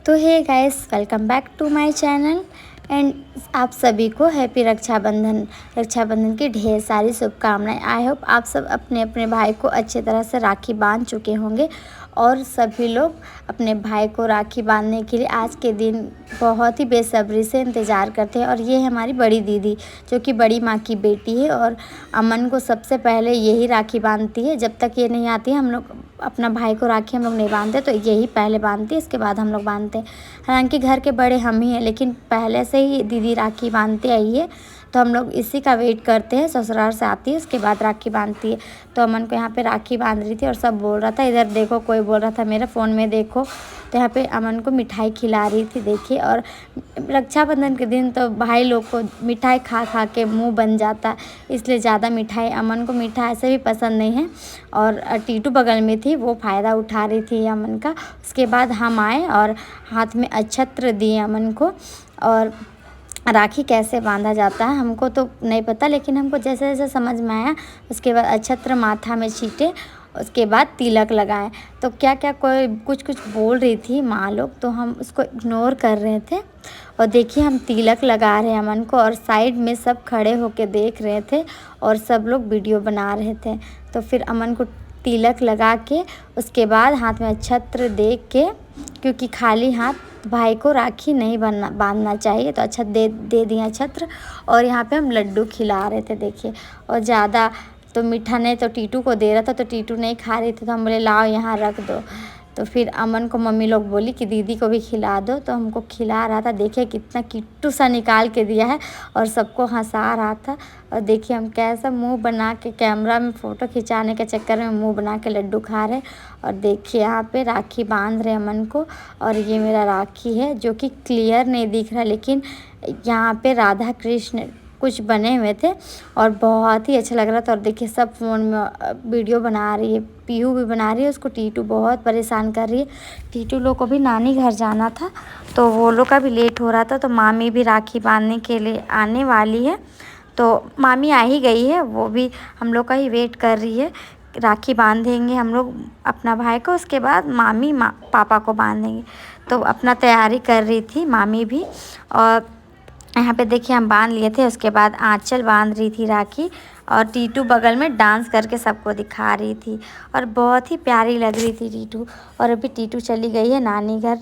तो hey guys, welcome back to my channel and आप सभी को हैप्पी रक्षाबंधन की ढेर सारी शुभकामनाएं। आई होप आप सब अपने अपने भाई को अच्छे तरह से राखी बांध चुके होंगे और सभी लोग अपने भाई को राखी बांधने के लिए आज के दिन बहुत ही बेसब्री से इंतज़ार करते हैं। और ये है हमारी बड़ी दीदी, जो कि बड़ी माँ की बेटी है और अमन को सबसे पहले यही राखी बांधती है। जब तक ये नहीं आती है हम लोग अपना भाई को राखी हम लोग नहीं बांधते, तो यही पहले बांधती है, इसके बाद हम लोग बांधते हैं। हालांकि घर के बड़े हम ही हैं, लेकिन पहले से ही दीदी राखी बांधती आई है, तो हम लोग इसी का वेट करते हैं। ससुराल से आती है उसके बाद राखी बांधती है। तो अमन को यहाँ पे राखी बांध रही थी और सब बोल रहा था, इधर देखो, कोई बोल रहा था मेरे फ़ोन में देखो। तो यहाँ पे अमन को मिठाई खिला रही थी, देखिए। और रक्षाबंधन के दिन तो भाई लोग को मिठाई खा खा के मुंह बन जाता, इसलिए ज़्यादा मिठाई अमन को मिठाई ऐसे भी पसंद नहीं है। और टीटू बगल में थी, वो फ़ायदा उठा रही थी अमन का। उसके बाद हम आए और हाथ में अक्षत्र दिए अमन को। और राखी कैसे बांधा जाता है हमको तो नहीं पता, लेकिन हमको जैसे जैसे समझ में आया उसके बाद अक्षत्र माथा में छीटे, उसके बाद तिलक लगाए। तो क्या क्या कोई कुछ कुछ बोल रही थी माँ लोग, तो हम उसको इग्नोर कर रहे थे। और देखिए हम तिलक लगा रहे हैं अमन को, और साइड में सब खड़े होके देख रहे थे और सब लोग वीडियो बना रहे थे। तो फिर अमन को तिलक लगा के उसके बाद हाथ में अक्षत्र दे के, क्योंकि खाली हाथ भाई को राखी नहीं बांधना चाहिए, तो अच्छा दे दिया छत्र। और यहाँ पे हम लड्डू खिला रहे थे, देखिए। और ज़्यादा तो मीठा नहीं तो टीटू को दे रहा था, तो टीटू नहीं खा रही थी, तो हम बोले लाओ यहाँ रख दो। तो फिर अमन को मम्मी लोग बोली कि दीदी को भी खिला दो, तो हमको खिला रहा था। देखिए कितना किट्टू सा निकाल के दिया है और सबको हंसा रहा था। और देखिए हम कैसा मुंह बना के कैमरा में फ़ोटो खिंचाने के चक्कर में मुंह बना के लड्डू खा रहे। और देखिए यहाँ पे राखी बांध रहे अमन को। और ये मेरा राखी है, जो कि क्लियर नहीं दिख रहा, लेकिन यहाँ पे राधा कृष्ण कुछ बने हुए थे और बहुत ही अच्छा लग रहा था। और देखिए सब फ़ोन में वीडियो बना रही है, पीहू भी बना रही है, उसको टीटू बहुत परेशान कर रही है। टीटू लोग को भी नानी घर जाना था, तो वो लोग का भी लेट हो रहा था। तो मामी भी राखी बांधने के लिए आने वाली है, तो मामी आ ही गई है, वो भी हम लोग का ही वेट कर रही है। राखी बांधेंगे हम लोग अपना भाई को, उसके बाद मामी पापा को बांधेंगे। तो अपना तैयारी कर रही थी मामी भी। और यहाँ पे देखिए हम बांध लिए थे, उसके बाद आंचल बांध रही थी राखी। और टीटू बगल में डांस करके सबको दिखा रही थी और बहुत ही प्यारी लग रही थी टीटू। और अभी टीटू चली गई है नानी घर।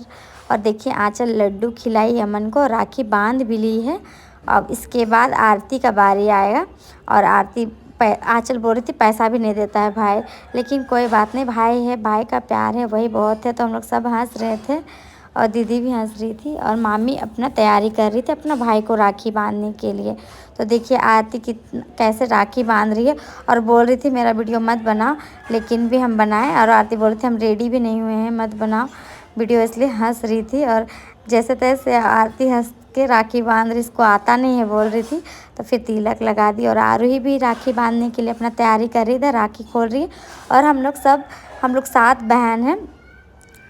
और देखिए आंचल लड्डू खिलाई अमन को, राखी बांध भी ली है। अब इसके बाद आरती का बारी आएगा। और आरती आंचल बोल रही थी पैसा भी नहीं देता है भाई, लेकिन कोई बात नहीं, भाई है, भाई का प्यार है, वही बहुत है। तो हम लोग सब हंस रहे थे और दीदी भी हंस रही थी। और मामी अपना तैयारी कर रही थी अपना भाई को राखी बांधने के लिए। तो देखिए आरती कैसे राखी बांध रही है। और बोल रही थी मेरा वीडियो मत बनाओ, लेकिन भी हम बनाए। और आरती बोल रही थी हम रेडी भी नहीं हुए हैं, मत बनाओ वीडियो, इसलिए हंस रही थी। और जैसे तैसे आरती हंस के राखी बांध रही, इसको आता नहीं है बोल रही थी। तो फिर तिलक लगा दी। और आरूही भी राखी बांधने के लिए अपना तैयारी कर रही थी, राखी खोल रही है। और हम लोग 7 बहन हैं।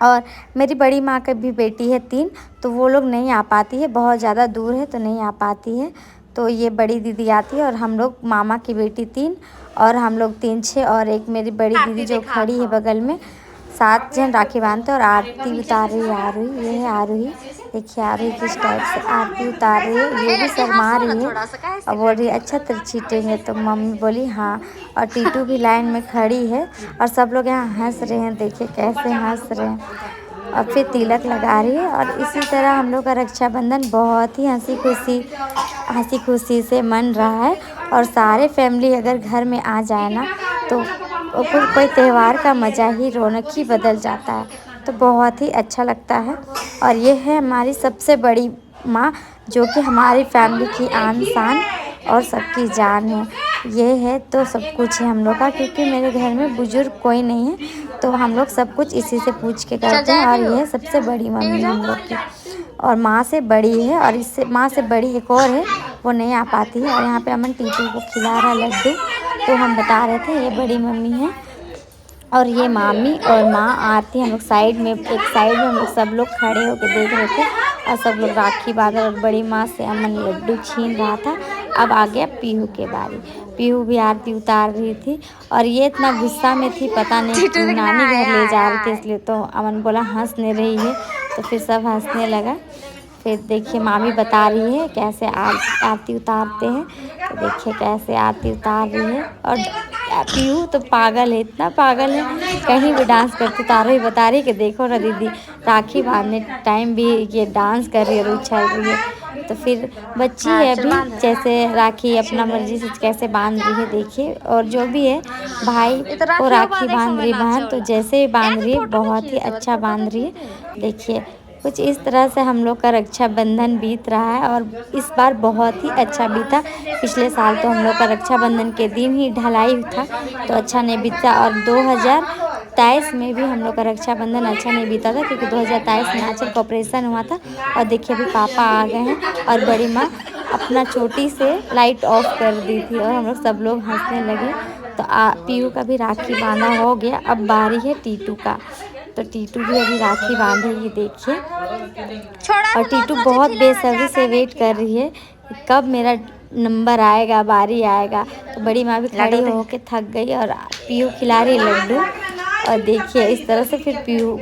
और मेरी बड़ी माँ की भी बेटी है 3, तो वो लोग नहीं आ पाती है, बहुत ज़्यादा दूर है तो नहीं आ पाती है। तो ये बड़ी दीदी आती है और हम लोग मामा की बेटी 3 और हम लोग 3 6 और एक मेरी बड़ी दीदी जो खड़ी है बगल में, 7 जन राखी बांधते हैं। और आरती उतार रही है आरूही, ये है आरूही। देखिए आरूही किस टाइप से आरती उतार रही है, ये भी शर्मा रही है और बोल रही है अच्छा तो छीटेंगे। तो मम्मी बोली हाँ। और टीटू भी लाइन में खड़ी है और सब लोग यहाँ हंस रहे हैं, देखिए कैसे हंस रहे हैं। और फिर तिलक लगा रही है। और इसी तरह हम लोग का रक्षाबंधन बहुत ही हंसी खुशी से मन रहा है। और सारे फैमिली अगर घर में आ जाए ना, तो कोई त्यौहार का मज़ा ही, रौनक ही बदल जाता है। तो बहुत ही अच्छा लगता है। और ये है हमारी सबसे बड़ी माँ, जो कि हमारी फैमिली की आन शान और सबकी जान है। ये है तो सब कुछ है हम लोग का, क्योंकि मेरे घर में बुजुर्ग कोई नहीं है, तो हम लोग सब कुछ इसी से पूछ के करते हैं। और ये है सबसे बड़ी मम्मी हम लोग की, और माँ से बड़ी है। और इससे माँ से बड़ी एक और है, वो नहीं आ पाती है। और यहाँ पे अमन टीटू को खिला रहा लड्डू, तो हम बता रहे थे ये बड़ी मम्मी है और ये मामी और माँ आरती। हम लोग एक साइड में हम लोग सब लोग खड़े होकर देख रहे थे और सब लोग राखी बांध। और बड़ी माँ से अमन लड्डू छीन रहा था। अब आ गया पीहू के बारी, पीहू भी आरती उतार रही थी। और ये इतना गुस्सा में थी, पता नहीं क्यों नानी घर ले जा रहे थे, इसलिए तो अमन बोला हंस नहीं रही है तो फिर सब हंसने लगा। फिर देखिए मामी बता रही है कैसे आरती उतारते हैं। तो देखिए कैसे आरती उतार रही है। और पीहू तो पागल है, इतना पागल है, कहीं भी डांस करती तो ही बता रही कि देखो ना दीदी, राखी बांधने टाइम भी ये डांस कर रही है और उछल रही है। तो फिर बच्ची है अभी, जैसे राखी अपना मर्जी से कैसे बांध रही है देखिए। और जो भी है भाई को राखी बांध रही बहन, तो जैसे ही बांध रही है बहुत ही अच्छा बांध रही है। देखिए कुछ इस तरह से हम लोग का रक्षाबंधन बीत रहा है और इस बार बहुत ही अच्छा बीता। पिछले साल तो हम लोग का रक्षाबंधन के दिन ही ढलाई था तो अच्छा नहीं बीता, और 2023 में भी हम लोग का रक्षाबंधन अच्छा नहीं बीता था क्योंकि 2023 में आंचल का ऑपरेशन हुआ था। और देखिए अभी पापा आ गए हैं और बड़ी माँ अपना छोटी से लाइट ऑफ कर दी थी और हम लोग सब लोग हंसने लगे। तो पीहू का भी राखी बांधा हो गया। अब बारी है टीटू का, तो टीटू भी अभी राखी बांधेगी देखिए। और टीटू बहुत बेसब्री से वेट कर रही है कि कब मेरा नंबर आएगा, बारी आएगा। तो बड़ी माँ भी खड़ी होके थक गई और पीहू खिला रही लड्डू। और देखिए इस तरह से फिर पीहू